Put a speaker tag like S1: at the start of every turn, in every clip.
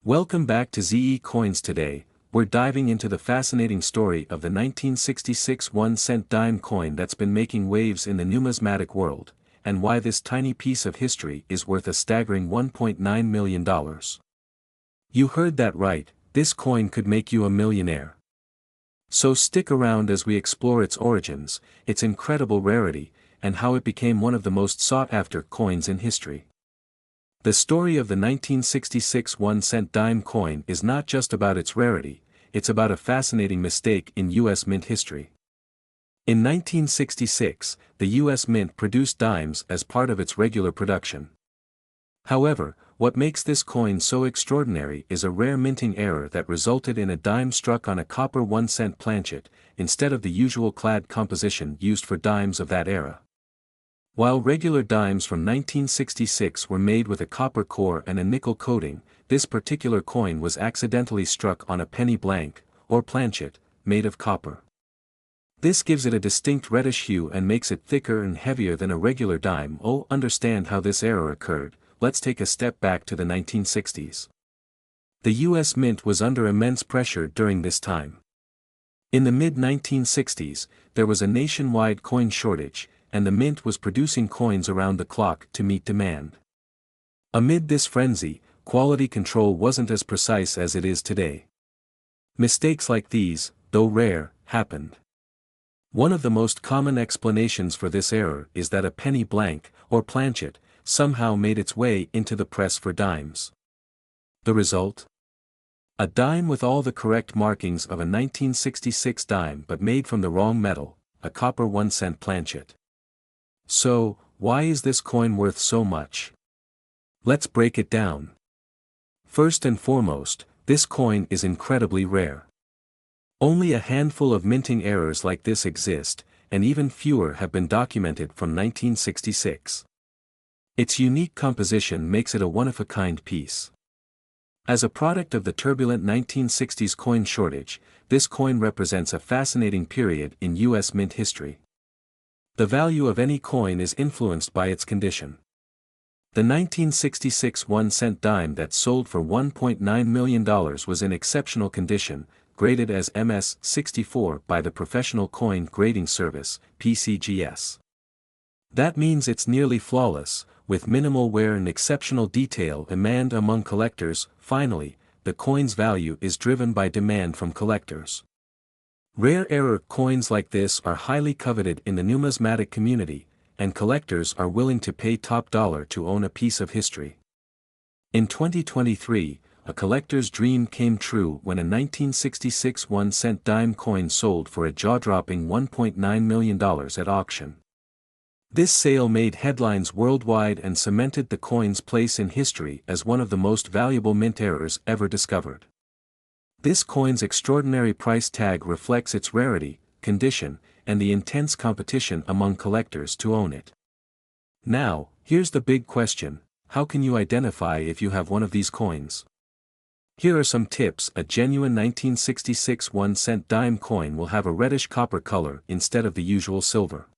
S1: Welcome back to ZE Coins. Today, we're diving into the fascinating story of the 1966 1-cent dime coin that's been making waves in the numismatic world, and why this tiny piece of history is worth a staggering $1.9 million. You heard that right, this coin could make you a millionaire. So stick around as we explore its origins, its incredible rarity, and how it became one of the most sought-after coins in history. The story of the 1966 1-cent dime coin is not just about its rarity, it's about a fascinating mistake in U.S. mint history. In 1966, the U.S. Mint produced dimes as part of its regular production. However, what makes this coin so extraordinary is a rare minting error that resulted in a dime struck on a copper 1-cent planchet, instead of the usual clad composition used for dimes of that era. While regular dimes from 1966 were made with a copper core and a nickel coating, this particular coin was accidentally struck on a penny blank, or planchet, made of copper. This gives it a distinct reddish hue and makes it thicker and heavier than a regular dime. To understand how this error occurred, let's take a step back to the 1960s. The U.S. Mint was under immense pressure during this time. In the mid-1960s, there was a nationwide coin shortage, and the mint was producing coins around the clock to meet demand. Amid this frenzy, quality control wasn't as precise as it is today. Mistakes like these, though rare, happened. One of the most common explanations for this error is that a penny blank, or planchet, somehow made its way into the press for dimes. The result? A dime with all the correct markings of a 1966 dime but made from the wrong metal, a copper 1-cent planchet. So, why is this coin worth so much? Let's break it down. First and foremost, this coin is incredibly rare. Only a handful of minting errors like this exist, and even fewer have been documented from 1966. Its unique composition makes it a one-of-a-kind piece. As a product of the turbulent 1960s coin shortage, this coin represents a fascinating period in U.S. mint history. The value of any coin is influenced by its condition. The 1966 1-cent dime that sold for $1.9 million was in exceptional condition, graded as MS-64 by the Professional Coin Grading Service, PCGS. That means it's nearly flawless, with minimal wear and exceptional detail demand among collectors. Finally, the coin's value is driven by demand from collectors. Rare error coins like this are highly coveted in the numismatic community, and collectors are willing to pay top dollar to own a piece of history. In 2023, a collector's dream came true when a 1966 1-cent dime coin sold for a jaw-dropping $1.9 million at auction. This sale made headlines worldwide and cemented the coin's place in history as one of the most valuable mint errors ever discovered. This coin's extraordinary price tag reflects its rarity, condition, and the intense competition among collectors to own it. Now, here's the big question: how can you identify if you have one of these coins? Here are some tips. A genuine 1966 1-cent dime coin will have a reddish copper color instead of the usual silver.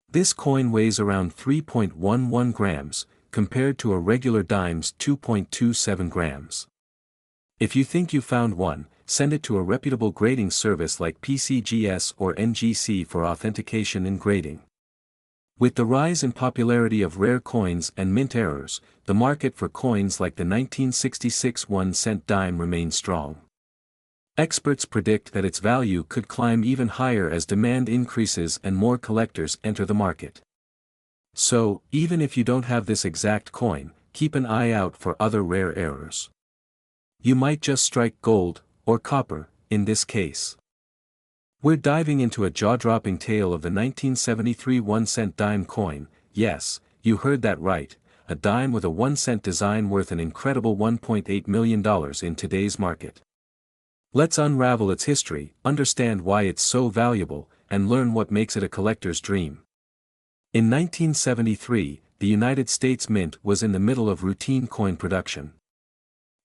S1: This coin weighs around 3.11 grams, compared to a regular dime's 2.27 grams. If you think you found one, send it to a reputable grading service like PCGS or NGC for authentication and grading. With the rise in popularity of rare coins and mint errors, the market for coins like the 1966 1-cent dime remains strong. Experts predict that its value could climb even higher as demand increases and more collectors enter the market. So, even if you don't have this exact coin, keep an eye out for other rare errors. You might just strike gold, or copper, in this case. We're diving into a jaw-dropping tale of the 1973 1-cent dime coin. Yes, you heard that right, a dime with a 1-cent design worth an incredible $1.8 million in today's market. Let's unravel its history, understand why it's so valuable, and learn what makes it a collector's dream. In 1973, the United States Mint was in the middle of routine coin production.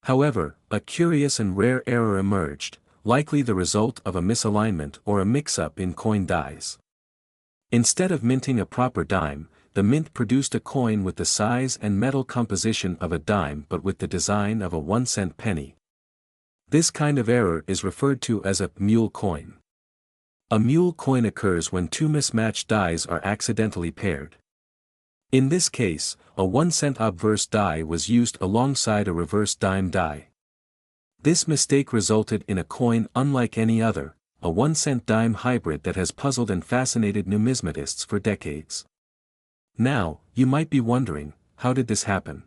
S1: However, a curious and rare error emerged, likely the result of a misalignment or a mix-up in coin dies. Instead of minting a proper dime, the mint produced a coin with the size and metal composition of a dime but with the design of a 1-cent penny. This kind of error is referred to as a mule coin. A mule coin occurs when two mismatched dies are accidentally paired. In this case, a 1-cent obverse die was used alongside a reverse dime die. This mistake resulted in a coin unlike any other, a 1-cent dime hybrid that has puzzled and fascinated numismatists for decades. Now, you might be wondering, how did this happen?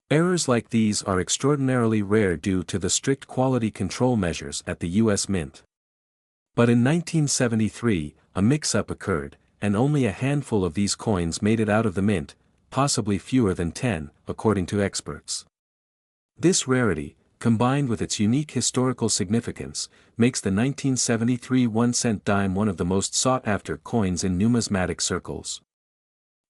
S1: Errors like these are extraordinarily rare due to the strict quality control measures at the U.S. Mint. But in 1973, a mix-up occurred, and only a handful of these coins made it out of the mint, possibly fewer than 10, according to experts. This rarity, combined with its unique historical significance, makes the 1973 1-cent dime one of the most sought-after coins in numismatic circles.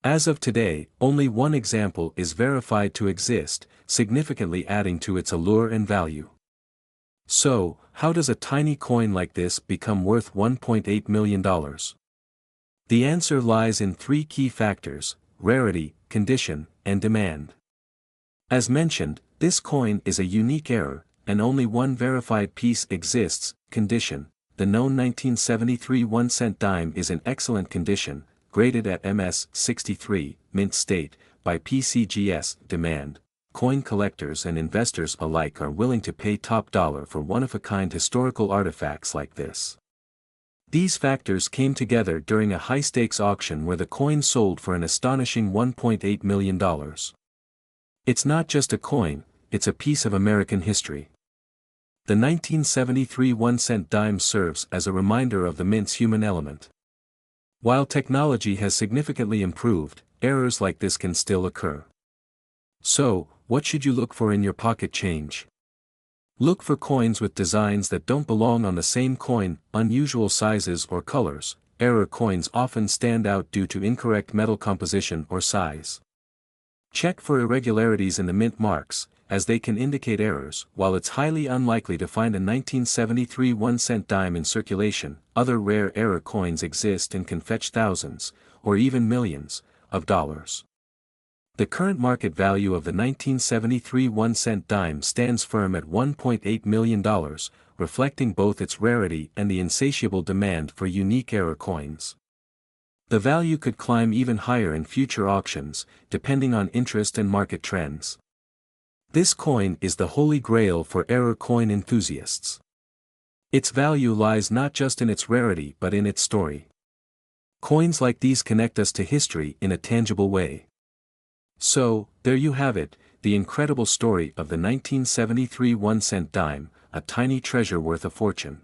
S1: As of today, only one example is verified to exist, significantly adding to its allure and value. So, how does a tiny coin like this become worth $1.8 million? The answer lies in three key factors: rarity, condition, and demand. As mentioned, this coin is a unique error, and only one verified piece exists. Condition: the known 1973 1-cent dime is in excellent condition, graded at MS 63, mint state, by PCGS. Demand: coin collectors and investors alike are willing to pay top dollar for one-of-a-kind historical artifacts like this. These factors came together during a high-stakes auction where the coin sold for an astonishing $1.8 million. It's not just a coin, it's a piece of American history. The 1973 1-cent dime serves as a reminder of the mint's human element. While technology has significantly improved, errors like this can still occur. So, what should you look for in your pocket change? Look for coins with designs that don't belong on the same coin, unusual sizes or colors. Error coins often stand out due to incorrect metal composition or size. Check for irregularities in the mint marks, as they can indicate errors. While it's highly unlikely to find a 1973 1-cent dime in circulation, other rare error coins exist and can fetch thousands, or even millions, of dollars. The current market value of the 1973 1-cent dime stands firm at $1.8 million, reflecting both its rarity and the insatiable demand for unique error coins. The value could climb even higher in future auctions, depending on interest and market trends. This coin is the holy grail for error coin enthusiasts. Its value lies not just in its rarity but in its story. Coins like these connect us to history in a tangible way. So, there you have it, the incredible story of the 1973 1-cent dime, a tiny treasure worth a fortune.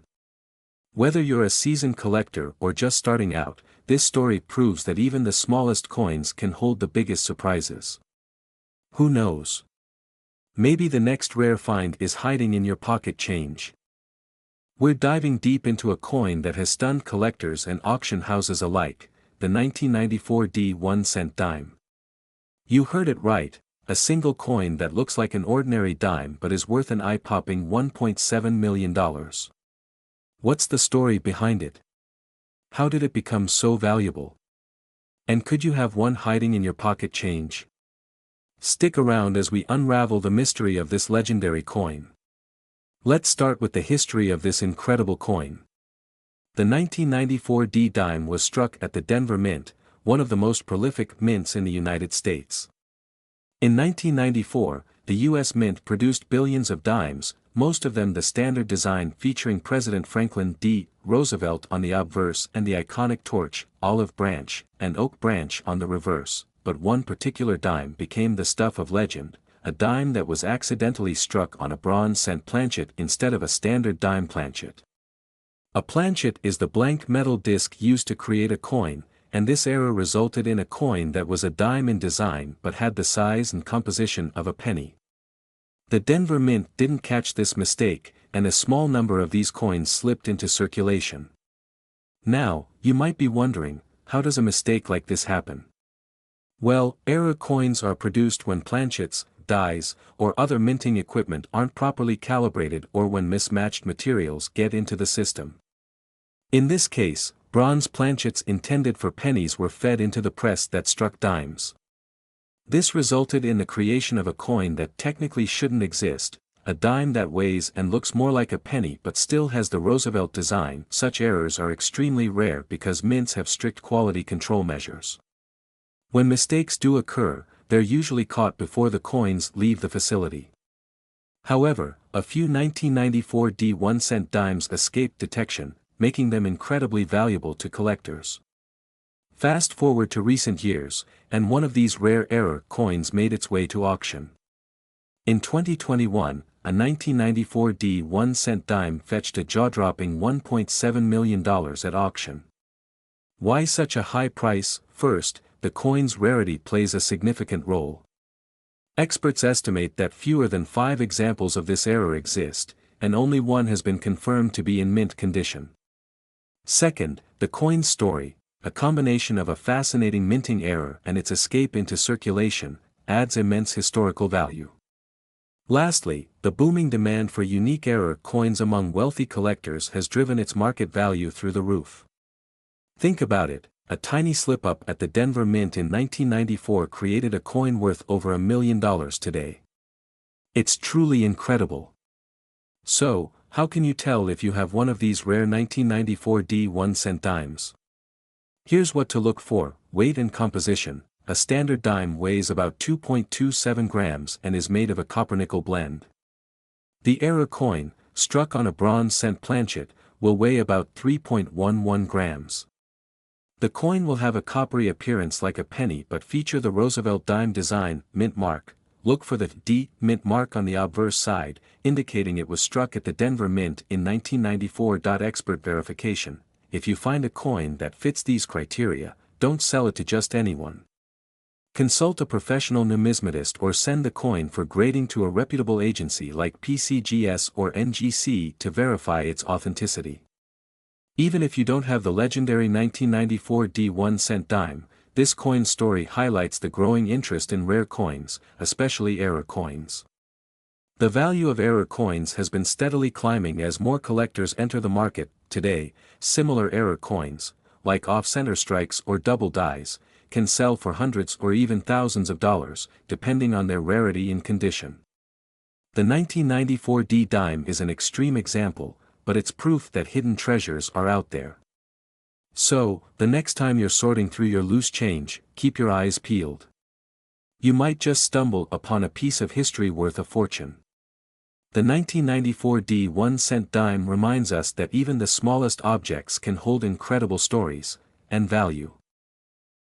S1: Whether you're a seasoned collector or just starting out, this story proves that even the smallest coins can hold the biggest surprises. Who knows? Maybe the next rare find is hiding in your pocket change. We're diving deep into a coin that has stunned collectors and auction houses alike, the 1994 1-cent dime. You heard it right, a single coin that looks like an ordinary dime but is worth an eye-popping $1.7 million. What's the story behind it? How did it become so valuable? And could you have one hiding in your pocket change? Stick around as we unravel the mystery of this legendary coin. Let's start with the history of this incredible coin. The 1994 dime was struck at the Denver Mint, one of the most prolific mints in the United States. In 1994, the U.S. Mint produced billions of dimes, most of them the standard design featuring President Franklin D. Roosevelt on the obverse and the iconic torch, olive branch, and oak branch on the reverse, but one particular dime became the stuff of legend, a dime that was accidentally struck on a bronze cent planchet instead of a standard dime planchet. A planchet is the blank metal disc used to create a coin, and this error resulted in a coin that was a dime in design but had the size and composition of a penny. The Denver Mint didn't catch this mistake, and a small number of these coins slipped into circulation. Now, you might be wondering, how does a mistake like this happen? Well, error coins are produced when planchets, dies, or other minting equipment aren't properly calibrated or when mismatched materials get into the system. In this case, bronze planchets intended for pennies were fed into the press that struck dimes. This resulted in the creation of a coin that technically shouldn't exist, a dime that weighs and looks more like a penny but still has the Roosevelt design. Such errors are extremely rare because mints have strict quality control measures. When mistakes do occur, they're usually caught before the coins leave the facility. However, a few 1994 1-cent dimes escaped detection, making them incredibly valuable to collectors. Fast forward to recent years, and one of these rare error coins made its way to auction. In 2021, a 1994 1-cent dime fetched a jaw-dropping $1.7 million at auction. Why such a high price? First, the coin's rarity plays a significant role. Experts estimate that fewer than 5 examples of this error exist, and only one has been confirmed to be in mint condition. Second, the coin's story, a combination of a fascinating minting error and its escape into circulation, adds immense historical value. Lastly, the booming demand for unique error coins among wealthy collectors has driven its market value through the roof. Think about it, a tiny slip-up at the Denver Mint in 1994 created a coin worth over $1 million today. It's truly incredible. So, how can you tell if you have one of these rare 1994 1-cent dimes? Here's what to look for: weight and composition. A standard dime weighs about 2.27 grams and is made of a copper-nickel blend. The error coin, struck on a bronze cent planchet, will weigh about 3.11 grams. The coin will have a coppery appearance like a penny but feature the Roosevelt dime design, mint mark. Look for the D mint mark on the obverse side, indicating it was struck at the Denver Mint in 1994. Expert verification. If you find a coin that fits these criteria, don't sell it to just anyone. Consult a professional numismatist or send the coin for grading to a reputable agency like PCGS or NGC to verify its authenticity. Even if you don't have the legendary 1994 1-cent dime, this coin story highlights the growing interest in rare coins, especially error coins. The value of error coins has been steadily climbing as more collectors enter the market. Today, similar error coins, like off-center strikes or double dies, can sell for hundreds or even thousands of dollars, depending on their rarity and condition. The 1994 dime is an extreme example, but it's proof that hidden treasures are out there. So, the next time you're sorting through your loose change, keep your eyes peeled. You might just stumble upon a piece of history worth a fortune. The 1994 1-cent dime reminds us that even the smallest objects can hold incredible stories and value.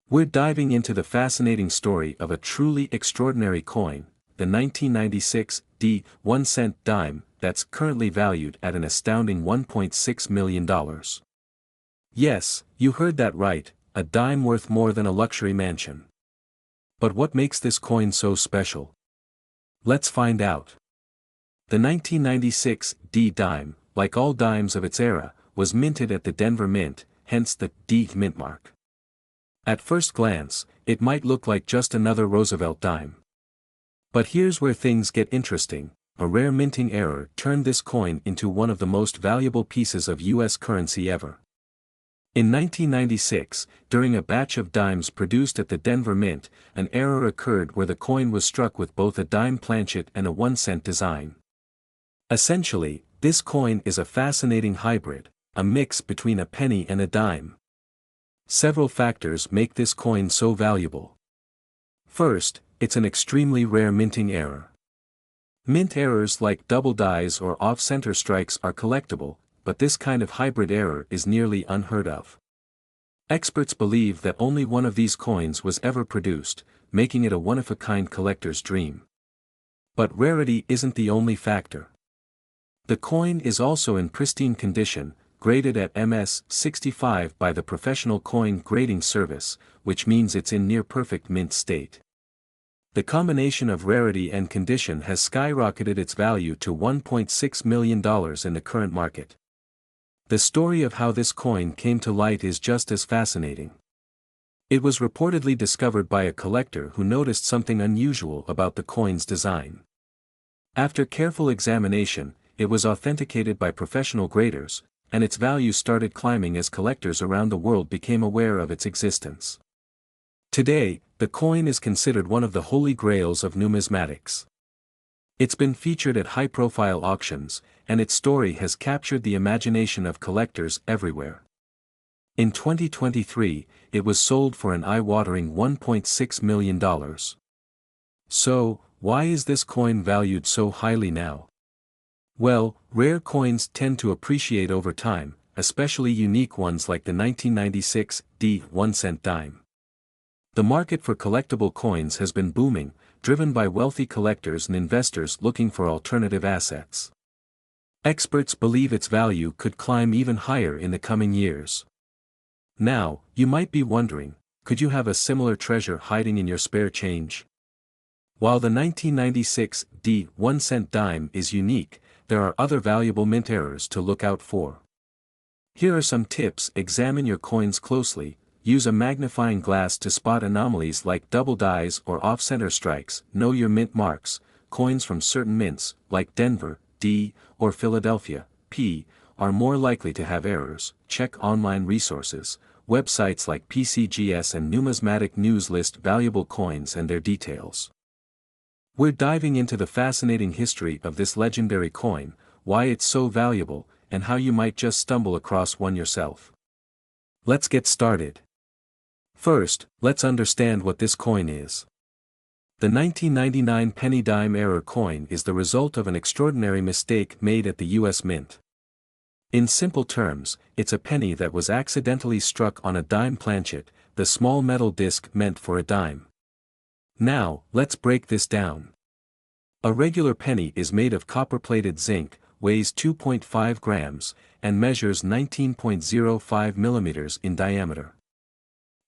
S1: We're diving into the fascinating story of a truly extraordinary coin, the 1996 1-cent dime, that's currently valued at an astounding $1.6 million. Yes, you heard that right, a dime worth more than a luxury mansion. But what makes this coin so special? Let's find out. The 1996 dime, like all dimes of its era, was minted at the Denver Mint, hence the D mint mark. At first glance, it might look like just another Roosevelt dime. But here's where things get interesting. A rare minting error turned this coin into one of the most valuable pieces of U.S. currency ever. In 1996, during a batch of dimes produced at the Denver Mint, an error occurred where the coin was struck with both a dime planchet and a 1-cent design. Essentially, this coin is a fascinating hybrid, a mix between a penny and a dime. Several factors make this coin so valuable. First, it's an extremely rare minting error. Mint errors like double dies or off-center strikes are collectible, but this kind of hybrid error is nearly unheard of. Experts believe that only one of these coins was ever produced, making it a one-of-a-kind collector's dream. But rarity isn't the only factor. The coin is also in pristine condition, graded at MS 65 by the Professional Coin Grading Service, which means it's in near-perfect mint state. The combination of rarity and condition has skyrocketed its value to $1.6 million in the current market. The story of how this coin came to light is just as fascinating. It was reportedly discovered by a collector who noticed something unusual about the coin's design. After careful examination, it was authenticated by professional graders, and its value started climbing as collectors around the world became aware of its existence. Today, the coin is considered one of the holy grails of numismatics. It's been featured at high-profile auctions, and its story has captured the imagination of collectors everywhere. In 2023, it was sold for an eye-watering $1.6 million. So, why is this coin valued so highly now? Well, rare coins tend to appreciate over time, especially unique ones like the 1996 1-cent dime. The market for collectible coins has been booming, driven by wealthy collectors and investors looking for alternative assets. Experts believe its value could climb even higher in the coming years. Now, you might be wondering, could you have a similar treasure hiding in your spare change? While the 1996 1-cent dime is unique, there are other valuable mint errors to look out for. Here are some tips: examine your coins closely, use a magnifying glass to spot anomalies like double dies or off-center strikes, know your mint marks. Coins from certain mints, like Denver, D, or Philadelphia, P, are more likely to have errors. Check online resources. Websites like PCGS and Numismatic News list valuable coins and their details. We're diving into the fascinating history of this legendary coin, why it's so valuable, and how you might just stumble across one yourself. Let's get started. First, let's understand what this coin is. The 1999 penny dime error coin is the result of an extraordinary mistake made at the US Mint. In simple terms, it's a penny that was accidentally struck on a dime planchet, the small metal disc meant for a dime. Now, let's break this down. A regular penny is made of copper-plated zinc, weighs 2.5 grams, and measures 19.05 millimeters in diameter.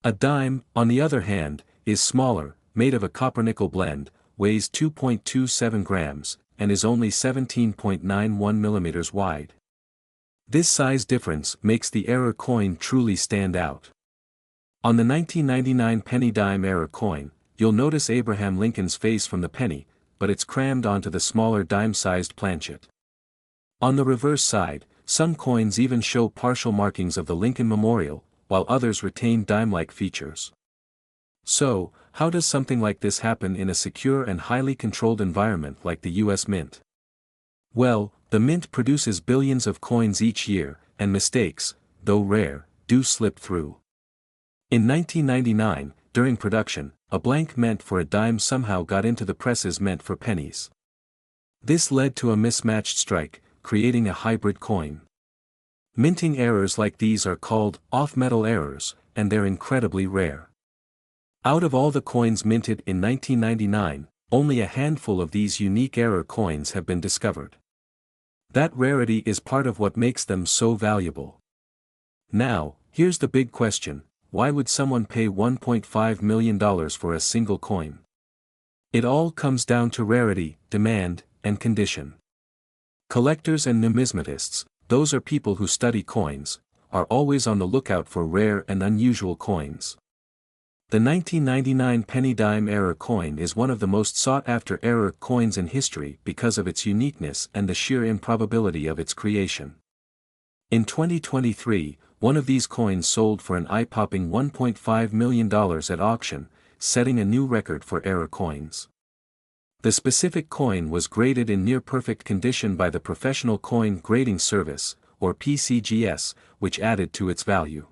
S1: A dime, on the other hand, is smaller, made of a copper-nickel blend, weighs 2.27 grams, and is only 17.91 millimeters wide. This size difference makes the error coin truly stand out. On the 1999 penny dime error coin, you'll notice Abraham Lincoln's face from the penny, but it's crammed onto the smaller dime-sized planchet. On the reverse side, some coins even show partial markings of the Lincoln Memorial, while others retain dime-like features. So, how does something like this happen in a secure and highly controlled environment like the US Mint? Well, the Mint produces billions of coins each year, and mistakes, though rare, do slip through. In 1999, during production, a blank meant for a dime somehow got into the presses meant for pennies. This led to a mismatched strike, creating a hybrid coin. Minting errors like these are called off-metal errors, and they're incredibly rare. Out of all the coins minted in 1999, only a handful of these unique error coins have been discovered. That rarity is part of what makes them so valuable. Now, here's the big question: why would someone pay $1.5 million for a single coin? It all comes down to rarity, demand, and condition. Collectors and numismatists, those are people who study coins, are always on the lookout for rare and unusual coins. The 1999 penny dime error coin is one of the most sought-after error coins in history because of its uniqueness and the sheer improbability of its creation. In 2023, one of these coins sold for an eye-popping $1.5 million at auction, setting a new record for error coins. The specific coin was graded in near-perfect condition by the Professional Coin Grading Service, or PCGS, which added to its value.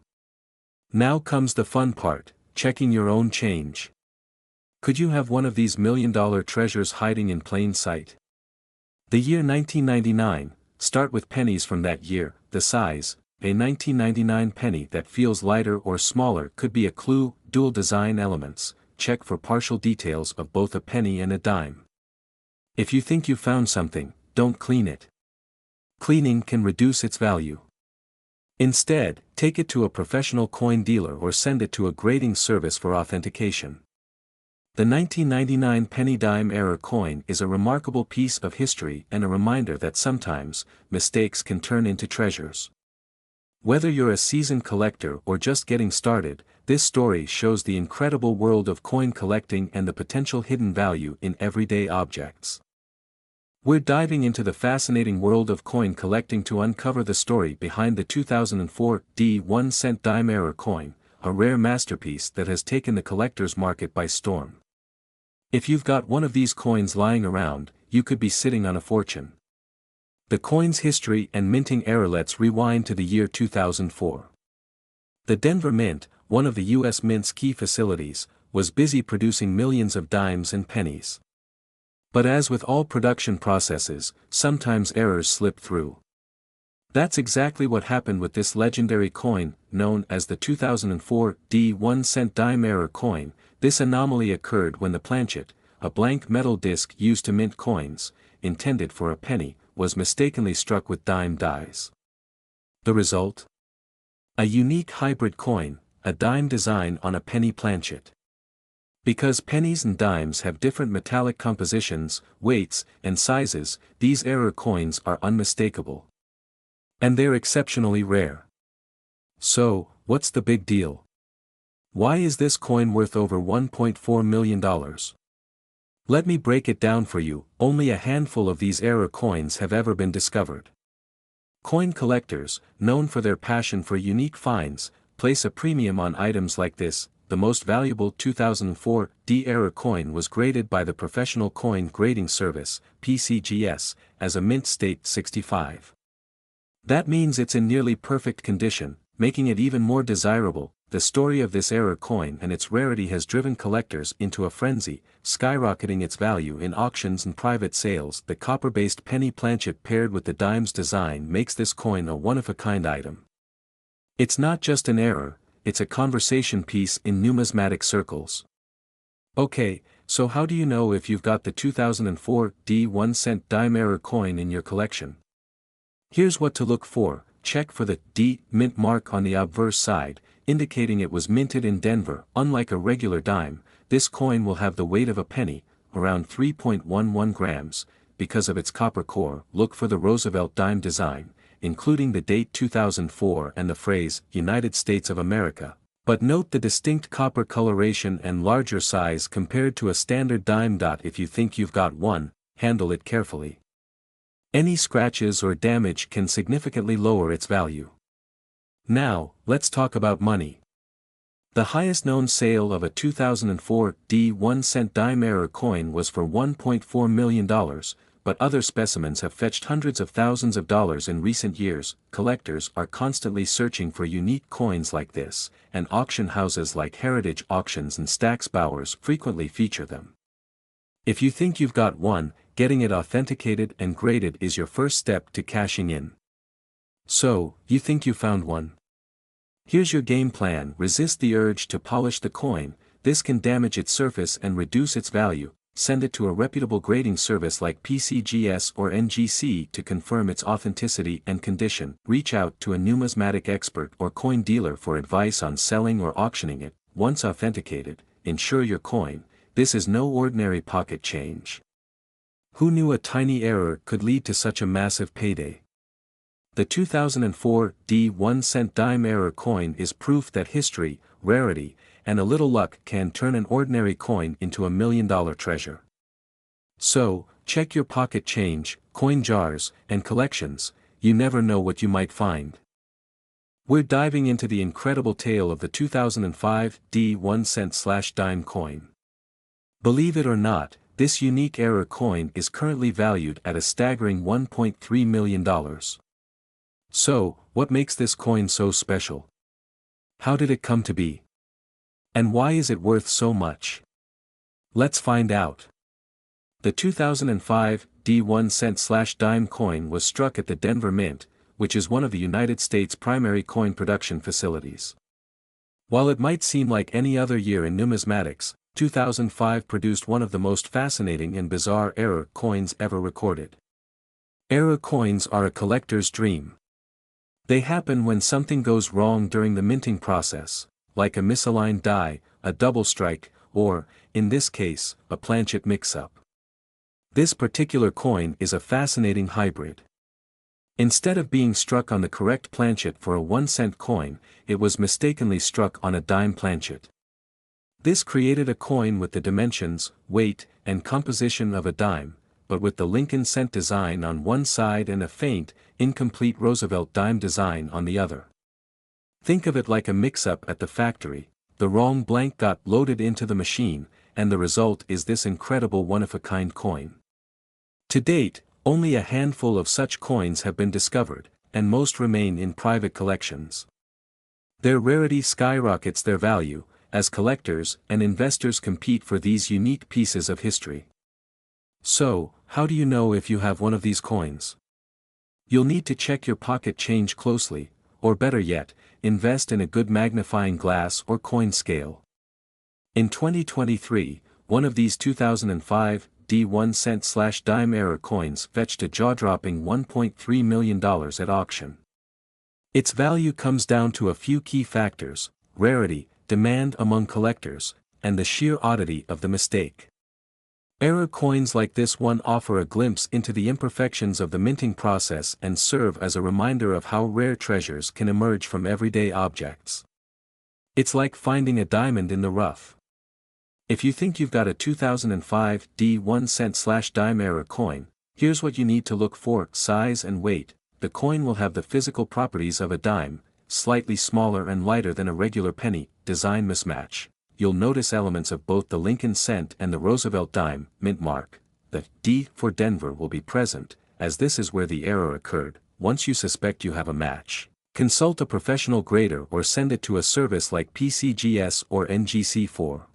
S1: Now comes the fun part: checking your own change. Could you have one of these million-dollar treasures hiding in plain sight? The year 1999, start with pennies from that year. The size: a 1999 penny that feels lighter or smaller could be a clue. Dual design elements: check for partial details of both a penny and a dime. If you think you found something, don't clean it. Cleaning can reduce its value. Instead, take it to a professional coin dealer or send it to a grading service for authentication. The 1999 penny dime error coin is a remarkable piece of history and a reminder that sometimes, mistakes can turn into treasures. Whether you're a seasoned collector or just getting started, this story shows the incredible world of coin collecting and the potential hidden value in everyday objects. We're diving into the fascinating world of coin collecting to uncover the story behind the 2004 1 cent dime error coin, a rare masterpiece that has taken the collector's market by storm. If you've got one of these coins lying around, you could be sitting on a fortune. The coin's history and minting era. Let's rewind to the year 2004. The Denver Mint, one of the U.S. Mint's key facilities, was busy producing millions of dimes and pennies. But as with all production processes, sometimes errors slip through. That's exactly what happened with this legendary coin, known as the 2004 1 cent dime error coin. This anomaly occurred when the planchet, a blank metal disc used to mint coins, intended for a penny, was mistakenly struck with dime dies. The result? A unique hybrid coin, a dime design on a penny planchet. Because pennies and dimes have different metallic compositions, weights, and sizes, these error coins are unmistakable. And they're exceptionally rare. So, what's the big deal? Why is this coin worth over $1.4 million? Let me break it down for you. Only a handful of these error coins have ever been discovered. Coin collectors, known for their passion for unique finds, place a premium on items like this. The most valuable 2004 error coin was graded by the Professional Coin Grading Service, PCGS, as a mint state 65. That means it's in nearly perfect condition, making it even more desirable. The story of this error coin and its rarity has driven collectors into a frenzy, skyrocketing its value in auctions and private sales. The copper-based penny planchet paired with the dime's design makes this coin a one-of-a-kind item. It's not just an error, it's a conversation piece in numismatic circles. Okay, so how do you know if you've got the 2004 1 cent dime error coin in your collection? Here's what to look for. Check for the D mint mark on the obverse side, indicating it was minted in Denver. Unlike a regular dime, this coin will have the weight of a penny, around 3.11 grams, because of its copper core. Look for the Roosevelt dime design, including the date 2004 and the phrase, United States of America. But note the distinct copper coloration and larger size compared to a standard dime. If you think you've got one, handle it carefully. Any scratches or damage can significantly lower its value. Now, let's talk about money. The highest known sale of a 2004 1 cent dime error coin was for $1.4 million, but other specimens have fetched hundreds of thousands of dollars in recent years. Collectors are constantly searching for unique coins like this, and auction houses like Heritage Auctions and Stack's Bowers frequently feature them. If you think you've got one, getting it authenticated and graded is your first step to cashing in. So, you think you found one? Here's your game plan. Resist the urge to polish the coin. This can damage its surface and reduce its value. Send it to a reputable grading service like PCGS or NGC to confirm its authenticity and condition. Reach out to a numismatic expert or coin dealer for advice on selling or auctioning it. Once authenticated, insure your coin. This is no ordinary pocket change. Who knew a tiny error could lead to such a massive payday? The 2004 1 cent dime error coin is proof that history, rarity, and a little luck can turn an ordinary coin into $1 million treasure. So, check your pocket change, coin jars, and collections. You never know what you might find. We're diving into the incredible tale of the 2005 1 cent/dime coin. Believe it or not, this unique error coin is currently valued at a staggering $1.3 million. So, what makes this coin so special? How did it come to be? And why is it worth so much? Let's find out. The 2005 1 cent/dime coin was struck at the Denver Mint, which is one of the United States' primary coin production facilities. While it might seem like any other year in numismatics, 2005 produced one of the most fascinating and bizarre error coins ever recorded. Error coins are a collector's dream. They happen when something goes wrong during the minting process, like a misaligned die, a double strike, or, in this case, a planchet mix-up. This particular coin is a fascinating hybrid. Instead of being struck on the correct planchet for a 1 cent coin, it was mistakenly struck on a dime planchet. This created a coin with the dimensions, weight, and composition of a dime, but with the Lincoln cent design on one side and a faint, incomplete Roosevelt dime design on the other. Think of it like a mix-up at the factory. The wrong blank got loaded into the machine, and the result is this incredible one-of-a-kind coin. To date, only a handful of such coins have been discovered, and most remain in private collections. Their rarity skyrockets their value, as collectors and investors compete for these unique pieces of history. So, how do you know if you have one of these coins? You'll need to check your pocket change closely, or better yet, invest in a good magnifying glass or coin scale. In 2023, one of these 2005 D1 cent/dime era coins fetched a jaw-dropping $1.3 million at auction. Its value comes down to a few key factors: rarity, demand among collectors, and the sheer oddity of the mistake. Era coins like this one offer a glimpse into the imperfections of the minting process and serve as a reminder of how rare treasures can emerge from everyday objects. It's like finding a diamond in the rough. If you think you've got a 2005 D1 cent/dime era coin, here's what you need to look for: size and weight. The coin will have the physical properties of a dime, slightly smaller and lighter than a regular penny. Design mismatch. You'll notice elements of both the Lincoln cent and the Roosevelt dime. Mint mark. The D for Denver will be present, as this is where the error occurred. Once you suspect you have a match, consult a professional grader or send it to a service like PCGS or NGC for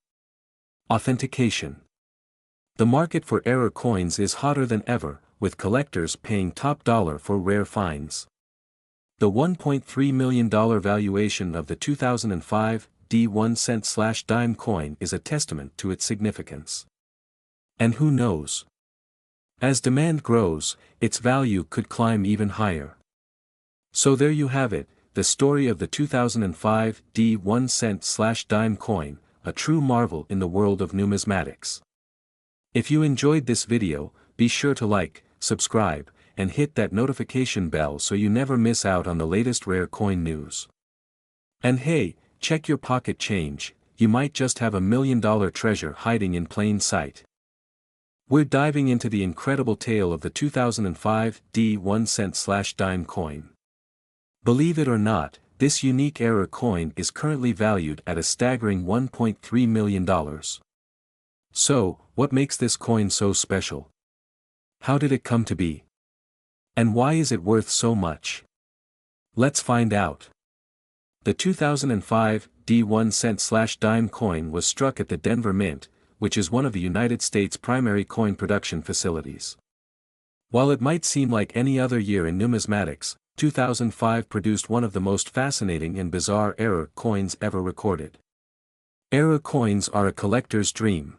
S1: authentication. The market for error coins is hotter than ever, with collectors paying top dollar for rare finds. The $1.3 million valuation of the 2005 D1 cent/dime coin is a testament to its significance. And who knows? As demand grows, its value could climb even higher. So there you have it, the story of the 2005 D1 cent/dime coin, a true marvel in the world of numismatics. If you enjoyed this video, be sure to like, subscribe, and hit that notification bell so you never miss out on the latest rare coin news. And hey, check your pocket change, you might just have $1 million treasure hiding in plain sight. We're diving into the incredible tale of the 2005 D1 cent/dime coin. Believe it or not, this unique era coin is currently valued at a staggering $1.3 million. So, what makes this coin so special? How did it come to be? And why is it worth so much? Let's find out. The 2005 D1 cent/dime coin was struck at the Denver Mint, which is one of the United States' primary coin production facilities. While it might seem like any other year in numismatics, 2005 produced one of the most fascinating and bizarre error coins ever recorded. Error coins are a collector's dream.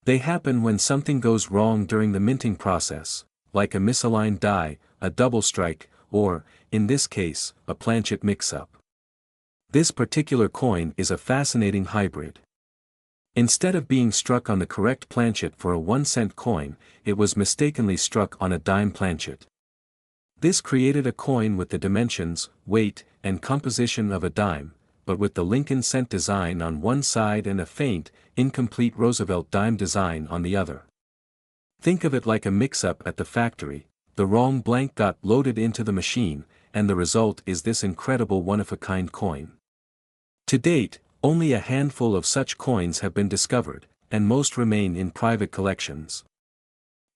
S1: They happen when something goes wrong during the minting process, like a misaligned die, a double strike, or, in this case, a planchet mix-up. This particular coin is a fascinating hybrid. Instead of being struck on the correct planchet for a 1-cent coin, it was mistakenly struck on a dime planchet. This created a coin with the dimensions, weight, and composition of a dime, but with the Lincoln cent design on one side and a faint, incomplete Roosevelt dime design on the other. Think of it like a mix-up at the factory. The wrong blank got loaded into the machine, and the result is this incredible one-of-a-kind coin. To date, only a handful of such coins have been discovered, and most remain in private collections.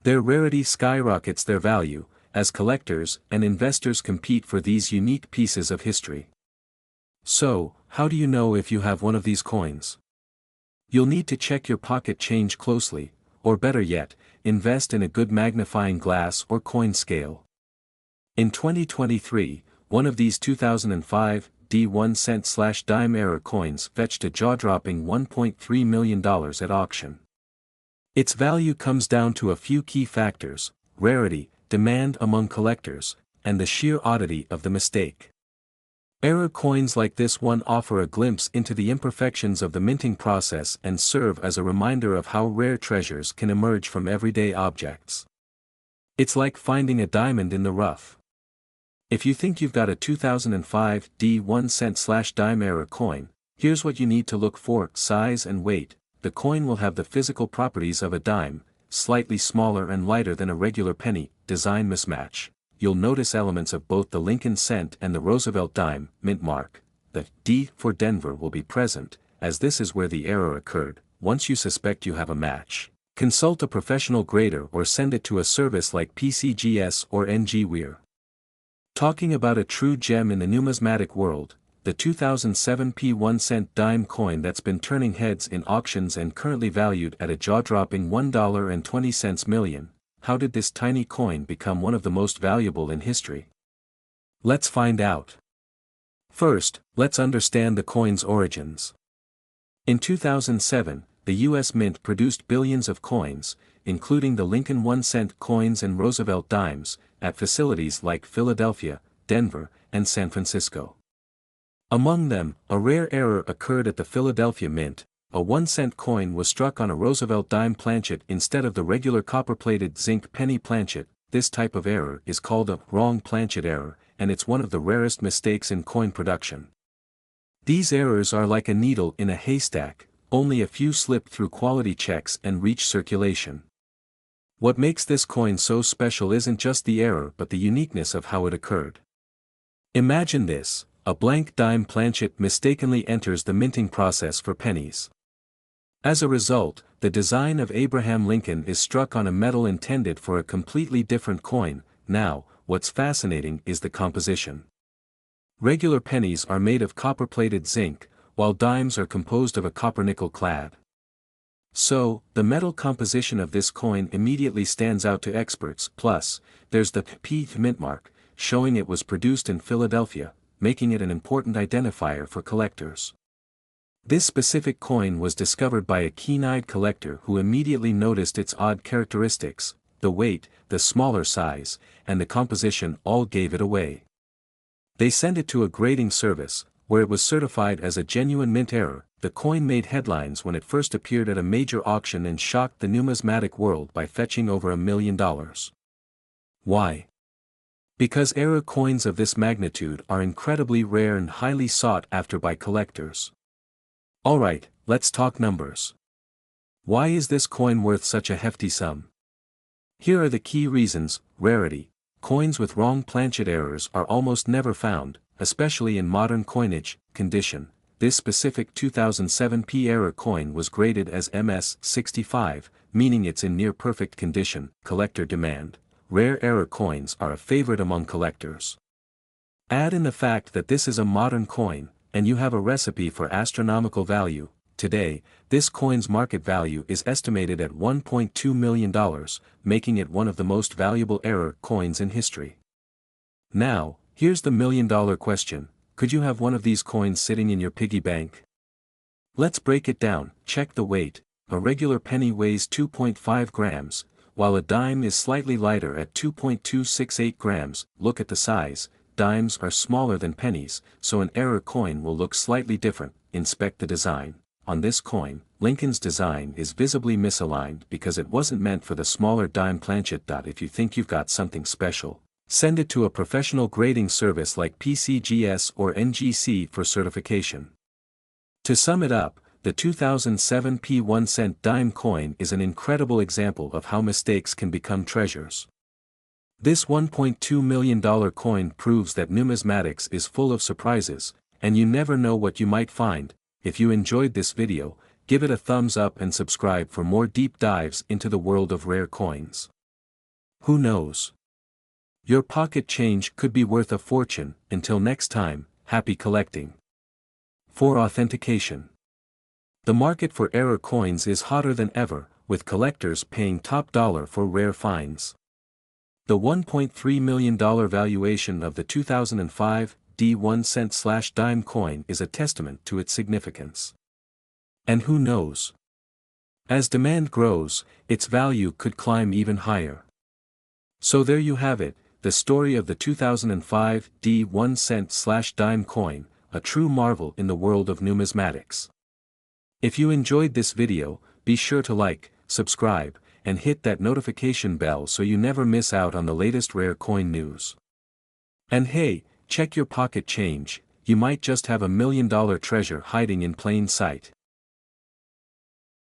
S1: Their rarity skyrockets their value, as collectors and investors compete for these unique pieces of history. So, how do you know if you have one of these coins? You'll need to check your pocket change closely, or better yet, invest in a good magnifying glass or coin scale. In 2023, one of these 2005 D1 cent/dime era coins fetched a jaw-dropping $1.3 million at auction. Its value comes down to a few key factors: rarity, demand among collectors, and the sheer oddity of the mistake. Error coins like this one offer a glimpse into the imperfections of the minting process and serve as a reminder of how rare treasures can emerge from everyday objects. It's like finding a diamond in the rough. If you think you've got a 2005 D1 cent/dime era coin, here's what you need to look for: size and weight. The coin will have the physical properties of a dime, slightly smaller and lighter than a regular penny. Design mismatch. You'll notice elements of both the Lincoln cent and the Roosevelt dime, mint mark. The D for Denver will be present, as this is where the error occurred. Once you suspect you have a match, consult a professional grader or send it to a service like PCGS or NGWear. Talking about a true gem in the numismatic world, the 2007 1 cent dime coin that's been turning heads in auctions and currently valued at a jaw-dropping $1.20 million. How did this tiny coin become one of the most valuable in history? Let's find out. First, let's understand the coin's origins. In 2007, the U.S. Mint produced billions of coins, including the Lincoln 1 cent coins and Roosevelt dimes, at facilities like Philadelphia, Denver, and San Francisco. Among them, a rare error occurred at the Philadelphia Mint. A 1 cent coin was struck on a Roosevelt dime planchet instead of the regular copper-plated zinc penny planchet. This type of error is called a wrong planchet error, and it's one of the rarest mistakes in coin production. These errors are like a needle in a haystack, only a few slip through quality checks and reach circulation. What makes this coin so special isn't just the error but the uniqueness of how it occurred. Imagine this: a blank dime planchet mistakenly enters the minting process for pennies. As a result, the design of Abraham Lincoln is struck on a metal intended for a completely different coin. Now, what's fascinating is the composition. Regular pennies are made of copper-plated zinc, while dimes are composed of a copper-nickel clad. So, the metal composition of this coin immediately stands out to experts. Plus, there's the P mint mark, showing it was produced in Philadelphia, making it an important identifier for collectors. This specific coin was discovered by a keen-eyed collector who immediately noticed its odd characteristics. The weight, the smaller size, and the composition all gave it away. They sent it to a grading service, where it was certified as a genuine mint error. The coin made headlines when it first appeared at a major auction and shocked the numismatic world by fetching over $1 million. Why? Because error coins of this magnitude are incredibly rare and highly sought after by collectors. Alright, let's talk numbers. Why is this coin worth such a hefty sum? Here are the key reasons. Rarity. Coins with wrong planchet errors are almost never found, especially in modern coinage. Condition. This specific 2007 error coin was graded as MS-65, meaning it's in near-perfect condition. Collector demand. Rare error coins are a favorite among collectors. Add in the fact that this is a modern coin, and you have a recipe for astronomical value. Today, this coin's market value is estimated at $1.2 million, making it one of the most valuable error coins in history. Now, here's the million-dollar question: could you have one of these coins sitting in your piggy bank? Let's break it down. Check the weight. A regular penny weighs 2.5 grams, while a dime is slightly lighter at 2.268 grams. Look at the size. Dimes are smaller than pennies, so an error coin will look slightly different. Inspect the design. On this coin, Lincoln's design is visibly misaligned because it wasn't meant for the smaller dime planchet. If you think you've got something special, send it to a professional grading service like PCGS or NGC for certification. To sum it up, the 2007 1 cent dime coin is an incredible example of how mistakes can become treasures. This $1.2 million coin proves that numismatics is full of surprises, and you never know what you might find. If you enjoyed this video, give it a thumbs up and subscribe for more deep dives into the world of rare coins. Who knows? Your pocket change could be worth a fortune. Until next time, happy collecting. For authentication. The market for error coins is hotter than ever, with collectors paying top dollar for rare finds. The $1.3 million valuation of the 2005 1 cent/dime coin is a testament to its significance. And who knows? As demand grows, its value could climb even higher. So there you have it, the story of the 2005 1 cent/dime coin, a true marvel in the world of numismatics. If you enjoyed this video, be sure to like, subscribe, and hit that notification bell so you never miss out on the latest rare coin news. And hey, check your pocket change, you might just have $1 million treasure hiding in plain sight.